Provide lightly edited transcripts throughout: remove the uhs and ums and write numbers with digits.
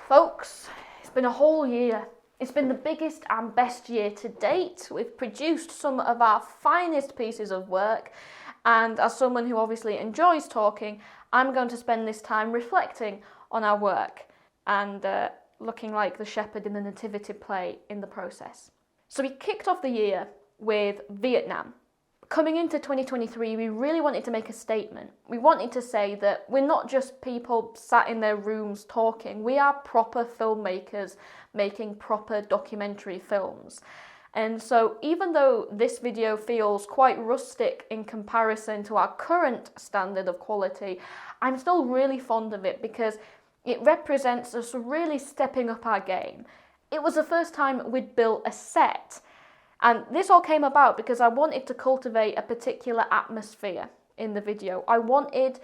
Folks, it's been a whole year. It's been the biggest and best year to date. We've produced some of our finest pieces of work, and as someone who obviously enjoys talking, I'm going to spend this time reflecting on our work and looking like the shepherd in the nativity play in the process. So we kicked off the year with Vietnam. Coming into 2023, we really wanted to make a statement. We wanted to say that we're not just people sat in their rooms talking, we are proper filmmakers making proper documentary films. And so even though this video feels quite rustic in comparison to our current standard of quality, I'm still really fond of it because it represents us really stepping up our game. It was the first time we'd built a set. And this all came about because I wanted to cultivate a particular atmosphere in the video. I wanted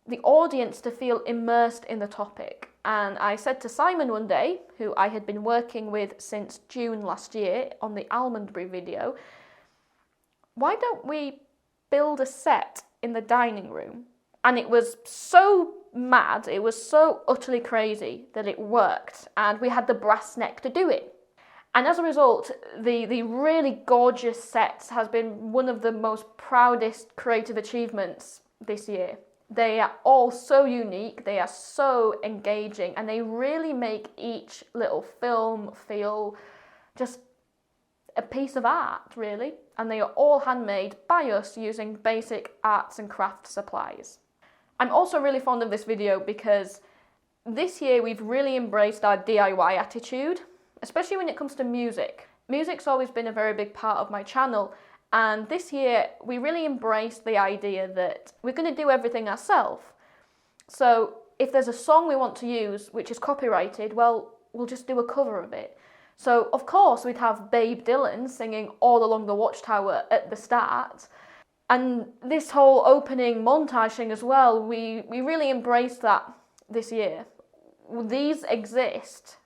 the audience to feel immersed in the topic. And I said to Simon one day, who I had been working with since June last year on the Almond video, why don't we build a set in the dining room? And it was so mad, it was so utterly crazy that it worked. And we had the brass neck to do it. And as a result, the really gorgeous set has been one of the most proudest creative achievements this year. They are all so unique, they are so engaging, and they really make each little film feel just a piece of art, really. And they are all handmade by us using basic arts and crafts supplies. I'm also really fond of this video because this year we've really embraced our DIY attitude. Especially when it comes to music. Music's always been a very big part of my channel, and this year we really embraced the idea that we're going to do everything ourselves. So if there's a song we want to use which is copyrighted, well, we'll just do a cover of it. So of course we'd have Babe Dylan singing All Along the Watchtower at the start, and this whole opening montage thing as well, we really embraced that this year. These exist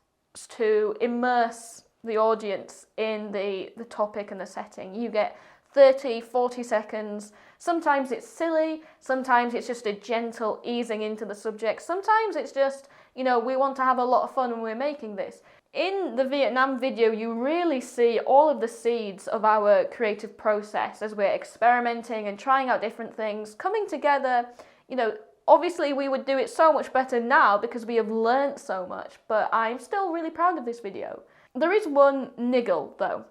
to immerse the audience in the topic and the setting. You get 30, 40 seconds. Sometimes it's silly, sometimes it's just a gentle easing into the subject. Sometimes it's just, we want to have a lot of fun when we're making this. In the Vietnam video, you really see all of the seeds of our creative process as we're experimenting and trying out different things, coming together, Obviously, we would do it so much better now because we have learnt so much, but I'm still really proud of this video. There is one niggle, though.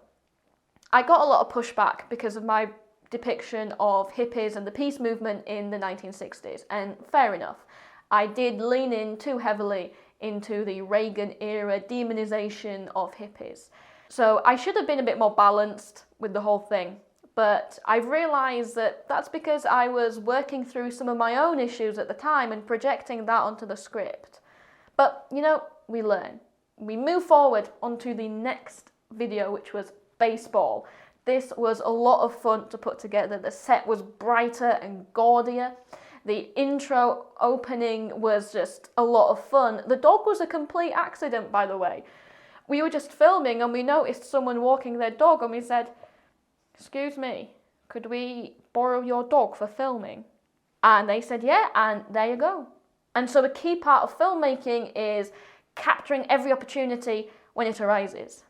I got a lot of pushback because of my depiction of hippies and the peace movement in the 1960s, and fair enough. I did lean in too heavily into the Reagan-era demonization of hippies. So I should have been a bit more balanced with the whole thing. But I've realised that that's because I was working through some of my own issues at the time and projecting that onto the script. But, we learn. We move forward onto the next video, which was baseball. This was a lot of fun to put together. The set was brighter and gaudier. The intro opening was just a lot of fun. The dog was a complete accident, by the way. We were just filming and we noticed someone walking their dog and we said, "Excuse me, could we borrow your dog for filming?" And they said, yeah, and there you go. And so a key part of filmmaking is capturing every opportunity when it arises.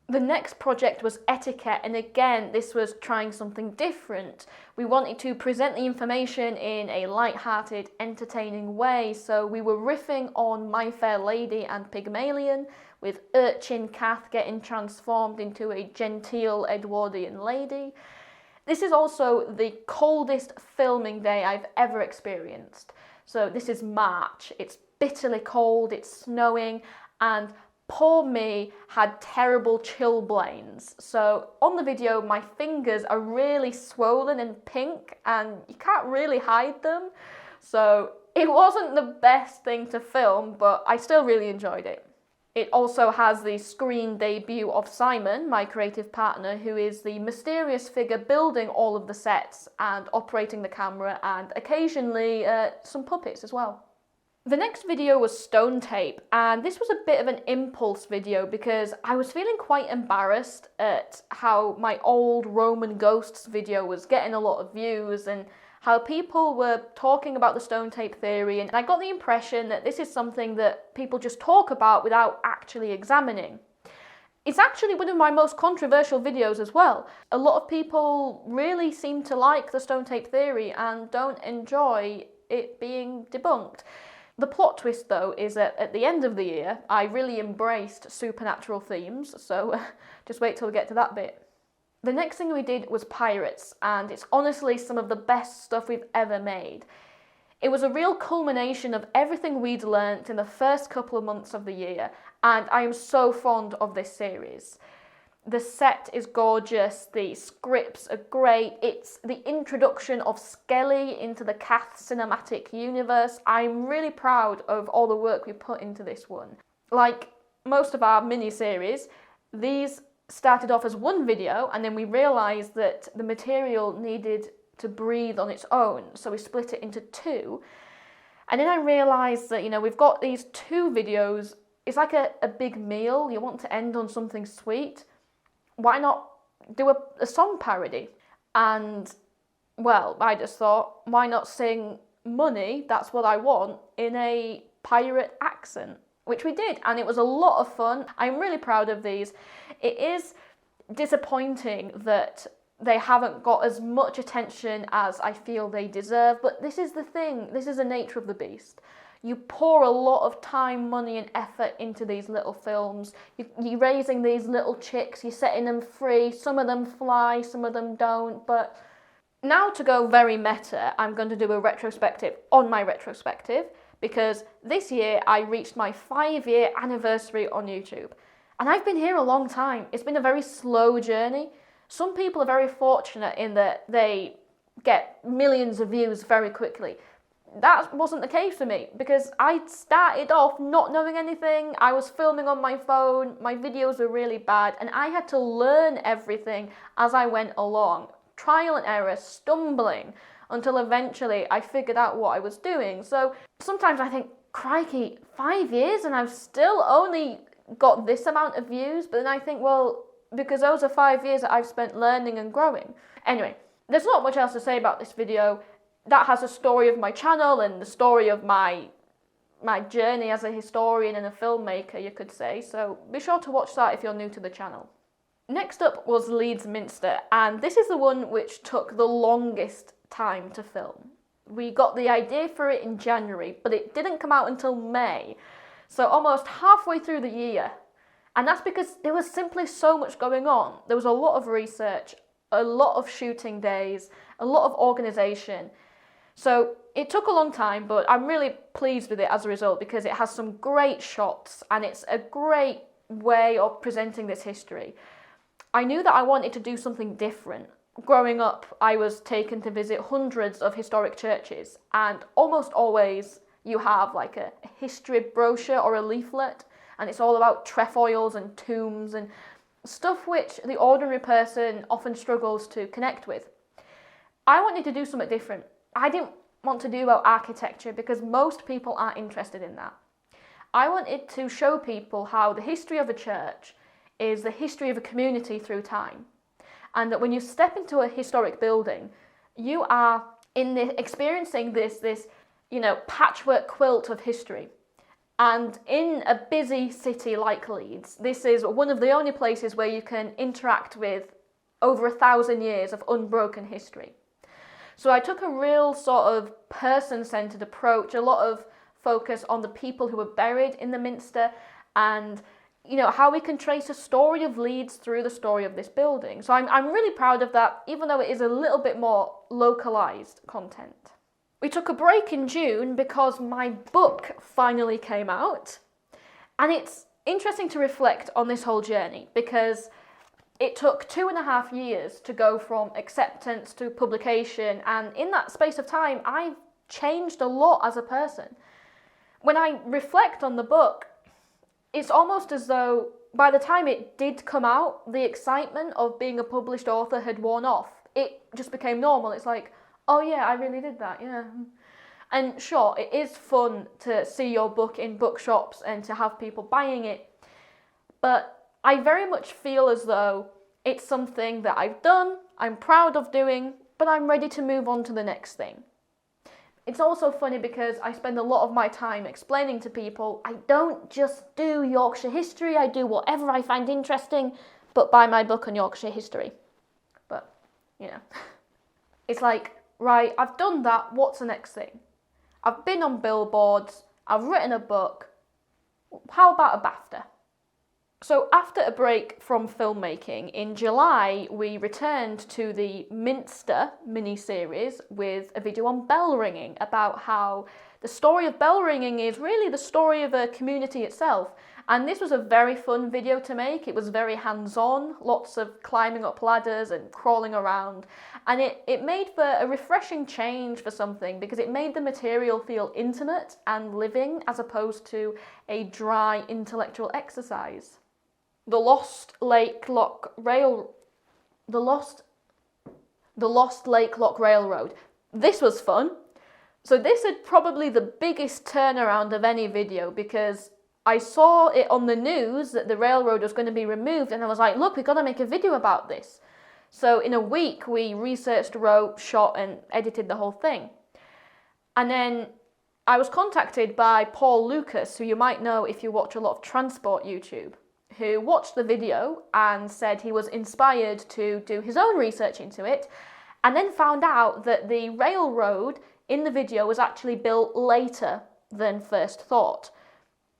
The next project was etiquette, and again, this was trying something different. We wanted to present the information in a light-hearted, entertaining way, so we were riffing on My Fair Lady and Pygmalion, with Urchin Cath getting transformed into a genteel Edwardian lady. This is also the coldest filming day I've ever experienced. So this is March, it's bitterly cold, it's snowing, and poor me had terrible chilblains. So on the video, my fingers are really swollen and pink, and you can't really hide them. So it wasn't the best thing to film, but I still really enjoyed it. It also has the screen debut of Simon, my creative partner, who is the mysterious figure building all of the sets and operating the camera, and occasionally some puppets as well. The next video was Stone Tape, and this was a bit of an impulse video because I was feeling quite embarrassed at how my old Roman Ghosts video was getting a lot of views and how people were talking about the stone tape theory, and I got the impression that this is something that people just talk about without actually examining. It's actually one of my most controversial videos as well. A lot of people really seem to like the stone tape theory and don't enjoy it being debunked. The plot twist, though, is that at the end of the year, I really embraced supernatural themes, so just wait till we get to that bit. The next thing we did was pirates, and it's honestly some of the best stuff we've ever made. It was a real culmination of everything we'd learnt in the first couple of months of the year, and I am so fond of this series. The set is gorgeous, the scripts are great, it's the introduction of Skelly into the Cath cinematic universe. I'm really proud of all the work we put into this one. Like most of our mini-series, these started off as one video, and then we realised that the material needed to breathe on its own, so we split it into two. And then I realised that, we've got these two videos, it's like a big meal, you want to end on something sweet. Why not do a song parody? And, well, I just thought, why not sing Money, That's What I Want, in a pirate accent? Which we did, and it was a lot of fun. I'm really proud of these. It is disappointing that they haven't got as much attention as I feel they deserve, but this is the thing, this is the nature of the beast. You pour a lot of time, money and effort into these little films. You're raising these little chicks, you're setting them free, some of them fly, some of them don't, but now to go very meta, I'm going to do a retrospective on my retrospective, because this year I reached my 5-year anniversary on YouTube. And I've been here a long time. It's been a very slow journey. Some people are very fortunate in that they get millions of views very quickly. That wasn't the case for me, because I started off not knowing anything. I was filming on my phone, my videos were really bad, and I had to learn everything as I went along. Trial and error, stumbling, until eventually I figured out what I was doing. So sometimes I think, crikey, 5 years and I've still only got this amount of views? But then I think, well, because those are 5 years that I've spent learning and growing. Anyway, there's not much else to say about this video. That has a story of my channel and the story of my journey as a historian and a filmmaker, you could say. So be sure to watch that if you're new to the channel. Next up was Leeds Minster, and this is the one which took the longest time to film. We got the idea for it in January, but it didn't come out until May. So almost halfway through the year. And that's because there was simply so much going on. There was a lot of research, a lot of shooting days, a lot of organisation. So it took a long time, but I'm really pleased with it as a result, because it has some great shots and it's a great way of presenting this history. I knew that I wanted to do something different. Growing up, I was taken to visit hundreds of historic churches, and almost always you have like a history brochure or a leaflet, and it's all about trefoils and tombs and stuff which the ordinary person often struggles to connect with. I wanted to do something different. I didn't want to do about architecture because most people aren't interested in that. I wanted to show people how the history of a church is the history of a community through time. And that when you step into a historic building, you are experiencing this patchwork quilt of history. And in a busy city like Leeds, this is one of the only places where you can interact with over 1,000 years of unbroken history. So I took a real sort of person-centred approach, a lot of focus on the people who were buried in the Minster, and how we can trace a story of Leeds through the story of this building. So I'm really proud of that, even though it is a little bit more localised content. We took a break in June because my book finally came out, and it's interesting to reflect on this whole journey because it took 2.5 years to go from acceptance to publication, and in that space of time I've changed a lot as a person. When I reflect on the book, it's almost as though by the time it did come out, the excitement of being a published author had worn off. It just became normal. It's like, oh yeah, I really did that, yeah. And sure, it is fun to see your book in bookshops and to have people buying it, but I very much feel as though it's something that I've done, I'm proud of doing, but but I'm ready to move on to the next thing. It's also funny because I spend a lot of my time explaining to people, I don't just do Yorkshire history, I do whatever I find interesting, but buy my book on Yorkshire history. But, you know, it's like, right, I've done that, what's the next thing? I've been on billboards, I've written a book, how about a BAFTA? So after a break from filmmaking, in July we returned to the Minster mini-series with a video on bell ringing, about how the story of bell ringing is really the story of a community itself. And this was a very fun video to make. It was very hands-on, lots of climbing up ladders and crawling around. And it made for a refreshing change for something, because it made the material feel intimate and living as opposed to a dry intellectual exercise. The Lost Lake Lock Railroad. This was fun. So this is probably the biggest turnaround of any video, because I saw it on the news that the railroad was going to be removed, and I was like, look, we've got to make a video about this. So in a week we researched, wrote, shot and edited the whole thing. And then I was contacted by Paul Lucas, who you might know if you watch a lot of transport YouTube, who watched the video and said he was inspired to do his own research into it, and then found out that the railroad in the video was actually built later than first thought.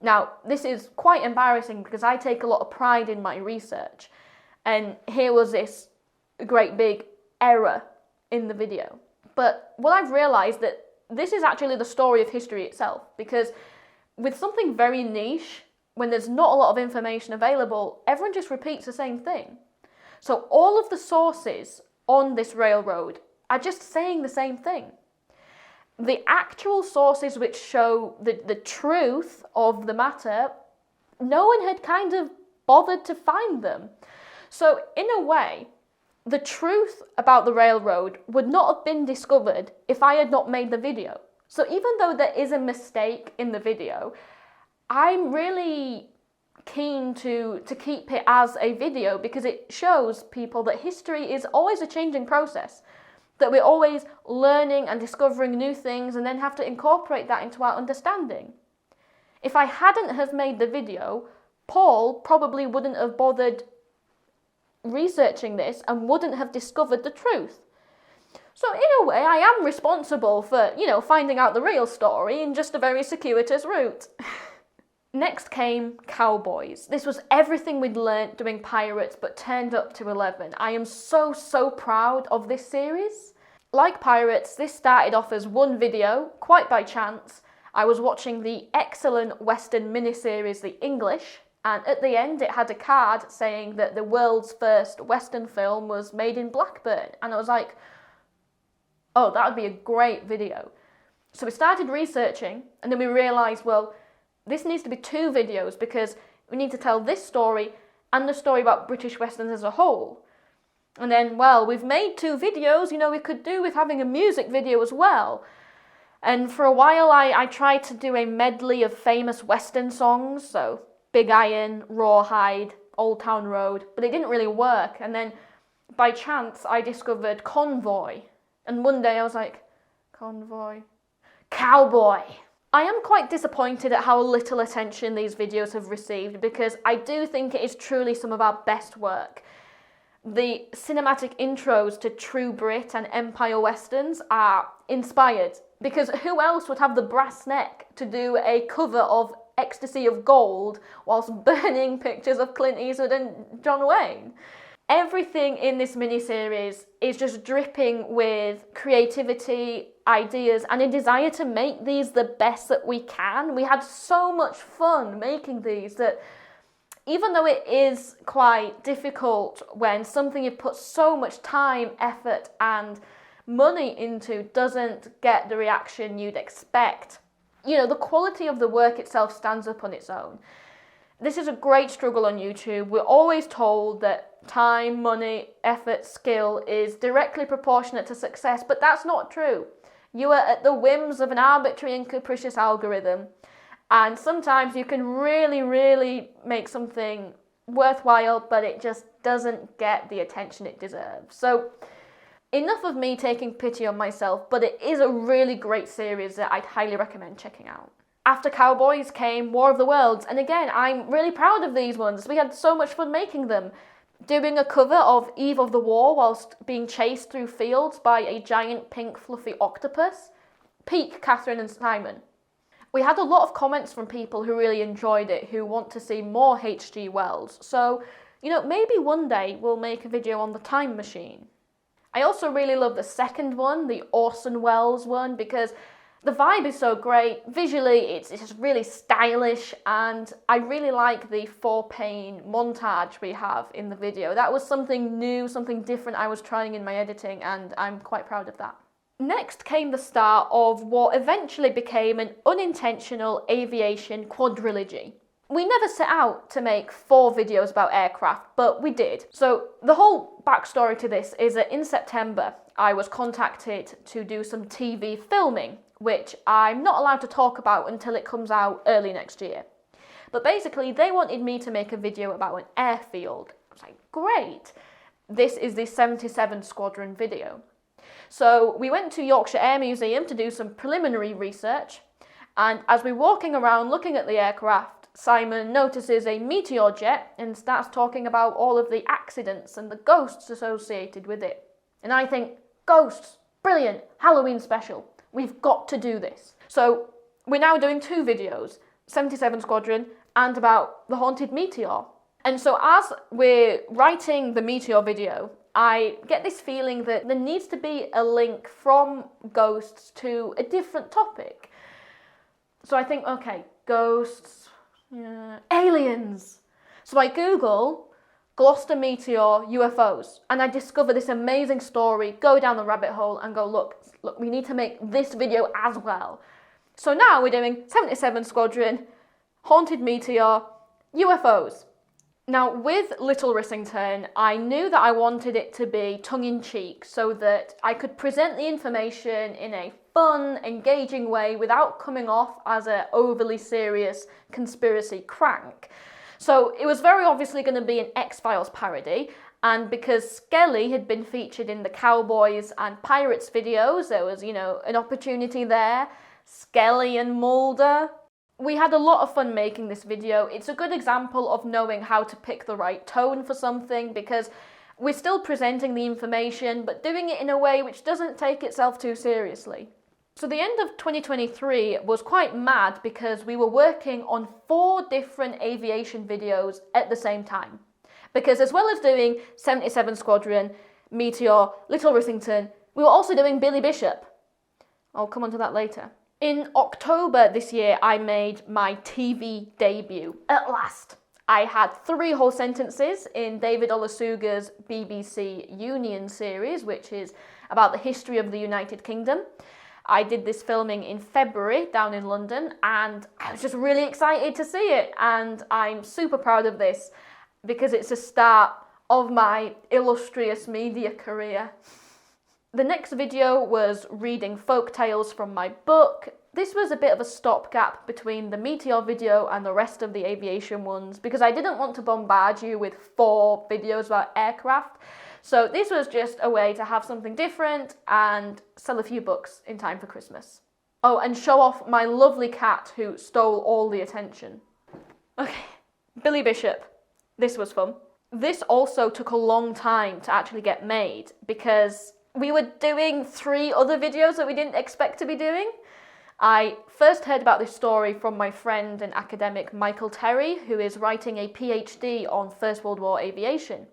Now, this is quite embarrassing because I take a lot of pride in my research, and here was this great big error in the video. But what I've realised that this is actually the story of history itself, because with something very niche, when there's not a lot of information available, everyone just repeats the same thing. So all of the sources on this railroad are just saying the same thing. The actual sources which show the truth of the matter, no one had kind of bothered to find them. So in a way, the truth about the railroad would not have been discovered if I had not made the video. So even though there is a mistake in the video, I'm really keen to keep it as a video, because it shows people that history is always a changing process, that we're always learning and discovering new things and then have to incorporate that into our understanding. If I hadn't have made the video, Paul probably wouldn't have bothered researching this and wouldn't have discovered the truth. So in a way, I am responsible for, finding out the real story in just a very circuitous route. Next came Cowboys. This was everything we'd learnt doing Pirates, but turned up to 11. I am so proud of this series. Like Pirates, this started off as one video, quite by chance. I was watching the excellent Western miniseries, The English, and at the end it had a card saying that the world's first Western film was made in Blackburn. And I was like, oh, that would be a great video. So we started researching, and then we realised, well, this needs to be 2 videos, because we need to tell this story and the story about British Westerns as a whole. And then, well, we've made 2 videos, we could do with having a music video as well. And for a while I tried to do a medley of famous Western songs, so Big Iron, Rawhide, Old Town Road, but it didn't really work. And then by chance I discovered Convoy, and one day I was like, Convoy Cowboy. I am quite disappointed at how little attention these videos have received, because I do think it is truly some of our best work. The cinematic intros to True Brit and Empire Westerns are inspired, because who else would have the brass neck to do a cover of Ecstasy of Gold whilst burning pictures of Clint Eastwood and John Wayne? Everything in this miniseries is just dripping with creativity, ideas, and a desire to make these the best that we can. We had so much fun making these that even though it is quite difficult when something you've put so much time, effort, and money into doesn't get the reaction you'd expect, the quality of the work itself stands up on its own. This is a great struggle on YouTube. We're always told that time, money, effort, skill is directly proportionate to success, but that's not true. You are at the whims of an arbitrary and capricious algorithm, and sometimes you can really make something worthwhile, but it just doesn't get the attention it deserves. So Enough of me taking pity on myself, but it is a really great series that I'd highly recommend checking out. After Cowboys came War of the Worlds, and again, I'm really proud of these ones. We had so much fun making them. Doing a cover of Eve of the War whilst being chased through fields by a giant pink fluffy octopus. Peak Catherine and Simon. We had a lot of comments from people who really enjoyed it, who want to see more H.G. Wells. So, maybe one day we'll make a video on the time machine. I also really love the second one, the Orson Welles one, because the vibe is so great. Visually, it's just really stylish, and I really like the 4-pane montage we have in the video. That was something new, something different I was trying in my editing, and I'm quite proud of that. Next came the start of what eventually became an unintentional aviation quadrilogy. We never set out to make 4 videos about aircraft, but we did. So the whole backstory to this is that in September, I was contacted to do some TV filming, which I'm not allowed to talk about until it comes out early next year. But basically, they wanted me to make a video about an airfield. I was like, great. This is the 77 Squadron video. So we went to Yorkshire Air Museum to do some preliminary research, and as we're walking around looking at the aircraft, Simon notices a Meteor jet and starts talking about all of the accidents and the ghosts associated with it. And I think, ghosts, brilliant, Halloween special, we've got to do this. So we're now doing 2 videos, 77 Squadron and about the haunted Meteor. And so as we're writing the Meteor video, I get this feeling that there needs to be a link from ghosts to a different topic. So I think, okay, ghosts, aliens. So I Google Gloucester Meteor UFOs, and I discover this amazing story, go down the rabbit hole and go, look, we need to make this video as well. So now we're doing 77 Squadron, haunted Meteor, UFOs. Now, with Little Rissington, I knew that I wanted it to be tongue-in-cheek so that I could present the information in a fun, engaging way without coming off as an overly serious conspiracy crank. So it was very obviously going to be an X-Files parody, and because Skelly had been featured in the Cowboys and Pirates videos, there was, an opportunity there. Skelly and Mulder. We had a lot of fun making this video. It's a good example of knowing how to pick the right tone for something, because we're still presenting the information, but doing it in a way which doesn't take itself too seriously. So the end of 2023 was quite mad because we were working on 4 different aviation videos at the same time. Because as well as doing 77 Squadron, Meteor, Little Rissington, we were also doing Billy Bishop. I'll come on to that later. In October this year, I made my TV debut. At last. I had 3 whole sentences in David Olusoga's BBC Union series, which is about the history of the United Kingdom. I did this filming in February down in London, and I was just really excited to see it. And I'm super proud of this because it's the start of my illustrious media career. The next video was reading folk tales from my book. This was a bit of a stopgap between the Meteor video and the rest of the aviation ones because I didn't want to bombard you with 4 videos about aircraft. So this was just a way to have something different and sell a few books in time for Christmas. Oh, and show off my lovely cat who stole all the attention. Okay, Billy Bishop. This was fun. This also took a long time to actually get made because we were doing 3 other videos that we didn't expect to be doing. I first heard about this story from my friend and academic Michael Terry, who is writing a PhD on First World War aviation.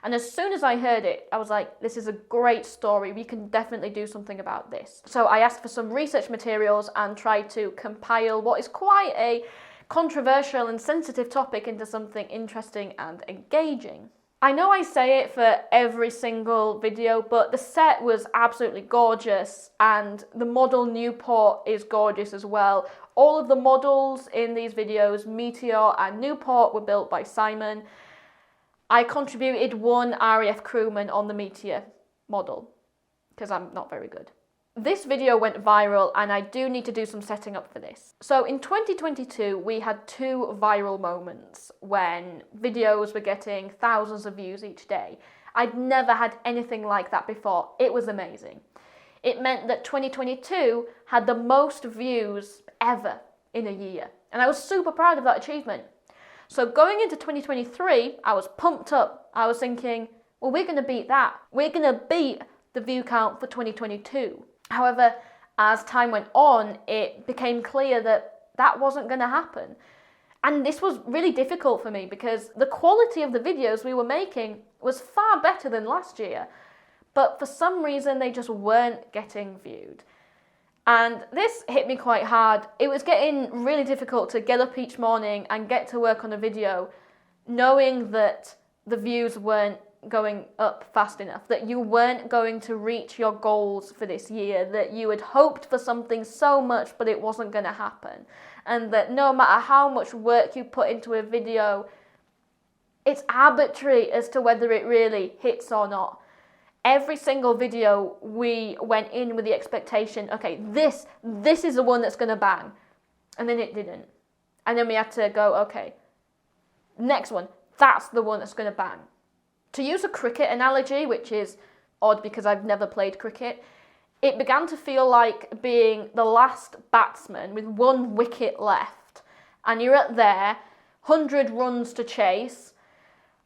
And as soon as I heard it, I was like, this is a great story. We can definitely do something about this. So I asked for some research materials and tried to compile what is quite a controversial and sensitive topic into something interesting and engaging. I know I say it for every single video, but the set was absolutely gorgeous and the model Newport is gorgeous as well. All of the models in these videos, Meteor and Newport, were built by Simon. I contributed 1 RAF crewman on the Meteor model because I'm not very good. This video went viral and I do need to do some setting up for this. So in 2022, we had 2 viral moments when videos were getting thousands of views each day. I'd never had anything like that before. It was amazing. It meant that 2022 had the most views ever in a year. And I was super proud of that achievement. So going into 2023, I was pumped up. I was thinking, well, we're going to beat that. We're going to beat the view count for 2022. However, as time went on, it became clear that that wasn't going to happen. And this was really difficult for me because the quality of the videos we were making was far better than last year. But for some reason, they just weren't getting viewed. And this hit me quite hard. It was getting really difficult to get up each morning and get to work on a video, knowing that the views weren't going up fast enough, that you weren't going to reach your goals for this year, that you had hoped for something so much, but it wasn't going to happen. And that no matter how much work you put into a video, it's arbitrary as to whether it really hits or not. Every single video, we went in with the expectation, okay, this is the one that's going to bang. And then it didn't. And then we had to go, okay, next one, that's the one that's going to bang. To use a cricket analogy, which is odd because I've never played cricket, it began to feel like being the last batsman with 1 wicket left. And you're at there, 100 runs to chase,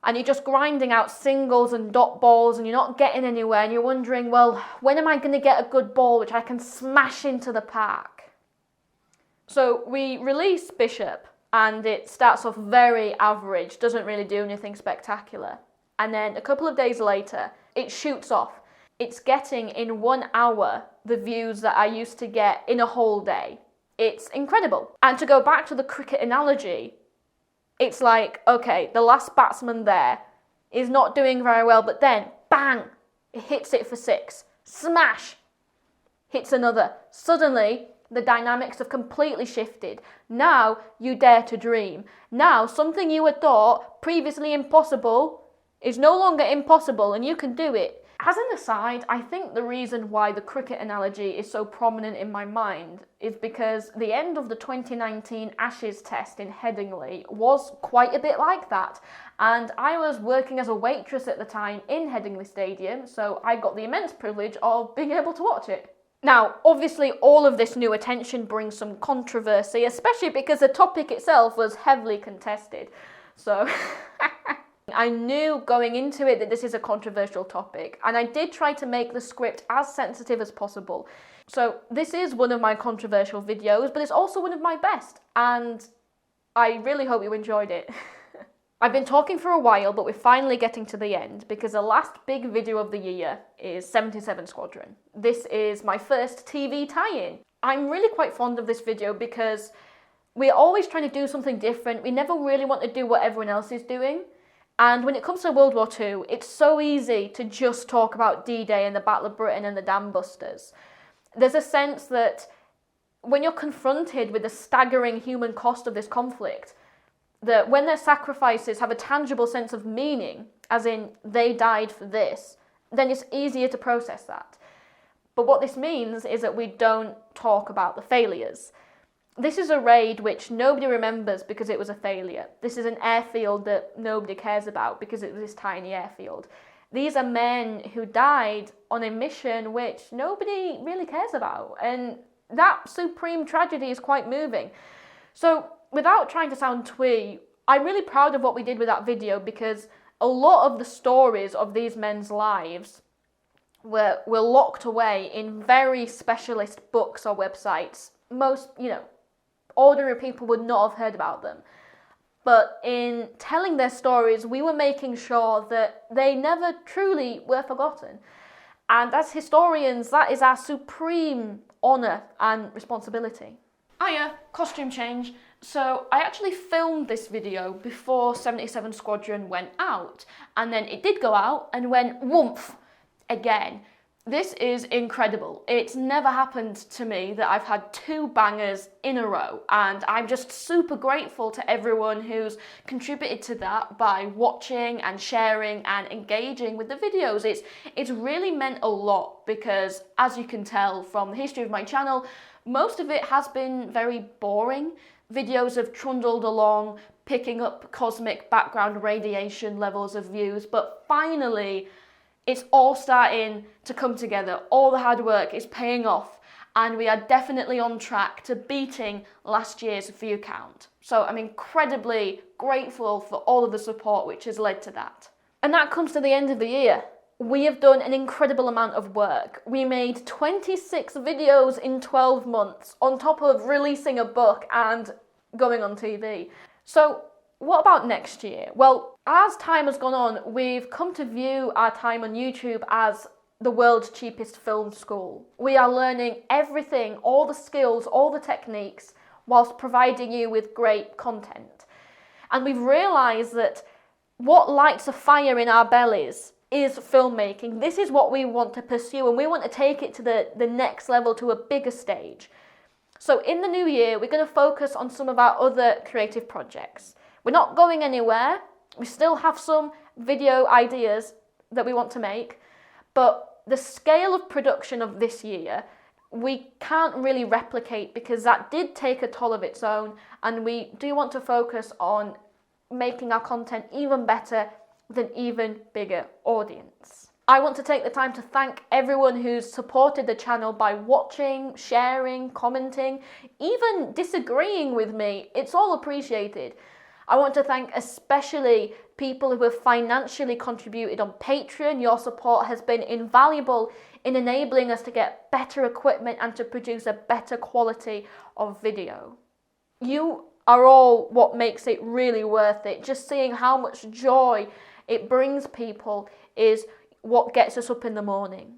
and you're just grinding out singles and dot balls and you're not getting anywhere and you're wondering, well, when am I going to get a good ball which I can smash into the park? So we release Bishop and it starts off very average, doesn't really do anything spectacular. And then a couple of days later, it shoots off. It's getting in 1 hour the views that I used to get in a whole day. It's incredible. And to go back to the cricket analogy, it's like, okay, the last batsman there is not doing very well, but then, bang, it hits it for 6. Smash! Hits another. Suddenly, the dynamics have completely shifted. Now, you dare to dream. Now, something you had thought previously impossible is no longer impossible, and you can do it. As an aside, I think the reason why the cricket analogy is so prominent in my mind is because the end of the 2019 Ashes test in Headingley was quite a bit like that. And I was working as a waitress at the time in Headingley Stadium, so I got the immense privilege of being able to watch it. Now, obviously, all of this new attention brings some controversy, especially because the topic itself was heavily contested. So... I knew going into it that this is a controversial topic, and I did try to make the script as sensitive as possible. So this is one of my controversial videos, but it's also one of my best, and I really hope you enjoyed it. I've been talking for a while, but we're finally getting to the end, because the last big video of the year is 77 Squadron. This is my first TV tie-in. I'm really quite fond of this video because we're always trying to do something different. We never really want to do what everyone else is doing. And when it comes to World War II, it's so easy to just talk about D-Day and the Battle of Britain and the Dam Busters. There's a sense that when you're confronted with the staggering human cost of this conflict, that when their sacrifices have a tangible sense of meaning, as in they died for this, then it's easier to process that. But what this means is that we don't talk about the failures. This is a raid which nobody remembers because it was a failure. This is an airfield that nobody cares about because it was this tiny airfield. These are men who died on a mission which nobody really cares about. And that supreme tragedy is quite moving. So without trying to sound twee, I'm really proud of what we did with that video because a lot of the stories of these men's lives were locked away in very specialist books or websites. Most, ordinary people would not have heard about them. But in telling their stories, we were making sure that they never truly were forgotten. And as historians, that is our supreme honour and responsibility. Costume change. So I actually filmed this video before 77 Squadron went out. And then it did go out and went woomph again. This is incredible. It's never happened to me that I've had 2 bangers in a row, and I'm just super grateful to everyone who's contributed to that by watching and sharing and engaging with the videos. It's really meant a lot because, as you can tell from the history of my channel, most of it has been very boring. Videos have trundled along, picking up cosmic background radiation levels of views, but finally it's all starting to come together. All the hard work is paying off, and we are definitely on track to beating last year's view count. So I'm incredibly grateful for all of the support which has led to that. And that comes to the end of the year. We have done an incredible amount of work. We made 26 videos in 12 months, on top of releasing a book and going on TV. So what about next year? Well, as time has gone on, we've come to view our time on YouTube as the world's cheapest film school. We are learning everything, all the skills, all the techniques, whilst providing you with great content. And we've realised that what lights a fire in our bellies is filmmaking. This is what we want to pursue, and we want to take it to the next level, to a bigger stage. So in the new year, we're going to focus on some of our other creative projects. We're not going anywhere. We still have some video ideas that we want to make, but the scale of production of this year, we can't really replicate, because that did take a toll of its own, and we do want to focus on making our content even better with an even bigger audience. I want to take the time to thank everyone who's supported the channel by watching, sharing, commenting, even disagreeing with me. It's all appreciated. I want to thank especially people who have financially contributed on Patreon. Your support has been invaluable in enabling us to get better equipment and to produce a better quality of video. You are all what makes it really worth it. Just seeing how much joy it brings people is what gets us up in the morning.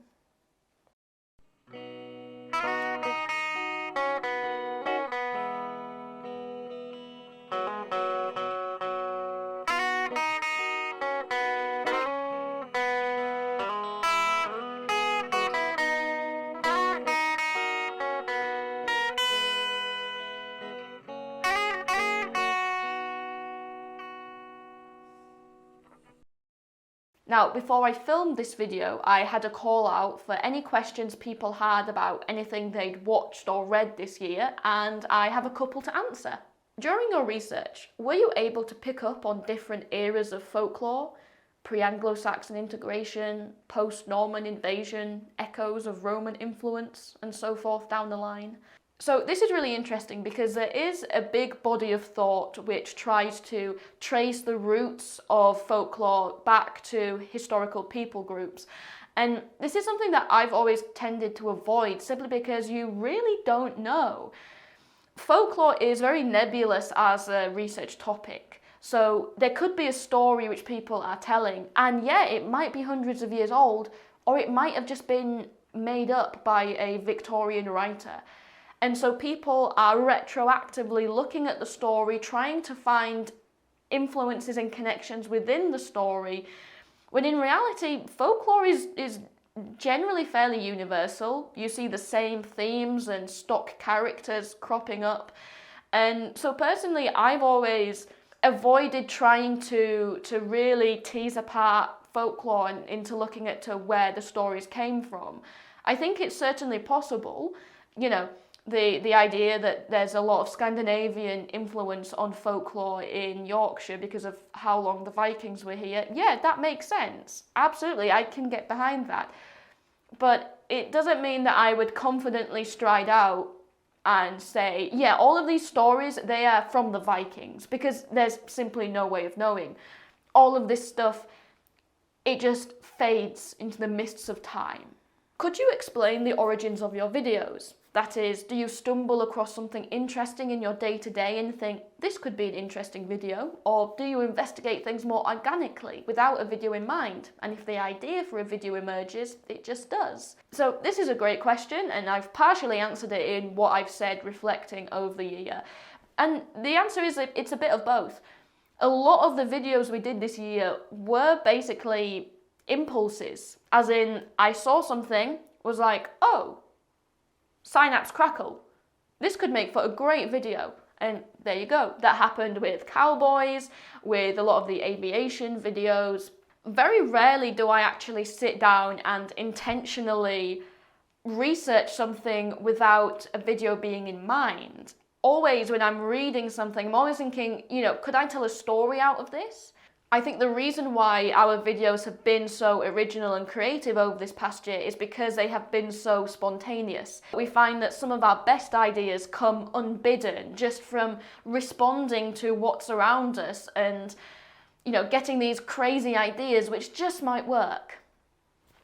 Now, before I filmed this video, I had a call out for any questions people had about anything they'd watched or read this year, and I have a couple to answer. During your research, were you able to pick up on different eras of folklore? Pre-Anglo-Saxon integration, post-Norman invasion, echoes of Roman influence, and so forth down the line? So this is really interesting because there is a big body of thought which tries to trace the roots of folklore back to historical people groups. And this is something that I've always tended to avoid, simply because you really don't know. Folklore is very nebulous as a research topic. So there could be a story which people are telling, and yeah, it might be hundreds of years old, or it might have just been made up by a Victorian writer. And so people are retroactively looking at the story, trying to find influences and connections within the story, when in reality, folklore is generally fairly universal. You see the same themes and stock characters cropping up. And so personally, I've always avoided trying to really tease apart folklore and into looking at to where the stories came from. I think it's certainly possible, you know, the idea that there's a lot of Scandinavian influence on folklore in Yorkshire because of how long the Vikings were here. Yeah, that makes sense. Absolutely, I can get behind that. But it doesn't mean that I would confidently stride out and say, yeah, all of these stories, they are from the Vikings, because there's simply no way of knowing. All of this stuff, it just fades into the mists of time. Could you explain the origins of your videos? That is, do you stumble across something interesting in your day-to-day and think, this could be an interesting video? Or do you investigate things more organically, without a video in mind? And if the idea for a video emerges, it just does. So this is a great question, and I've partially answered it in what I've said reflecting over the year. And the answer is that it's a bit of both. A lot of the videos we did this year were basically impulses. As in, I saw something, was like, oh, synapse crackle. This could make for a great video. And there you go. That happened with cowboys, with a lot of the aviation videos. Very rarely do I actually sit down and intentionally research something without a video being in mind. always when I'm reading something, I'm always thinking, you know, could I tell a story out of this? I think the reason why our videos have been so original and creative over this past year is because they have been so spontaneous. We find that some of our best ideas come unbidden, just from responding to what's around us and, you know, getting these crazy ideas which just might work.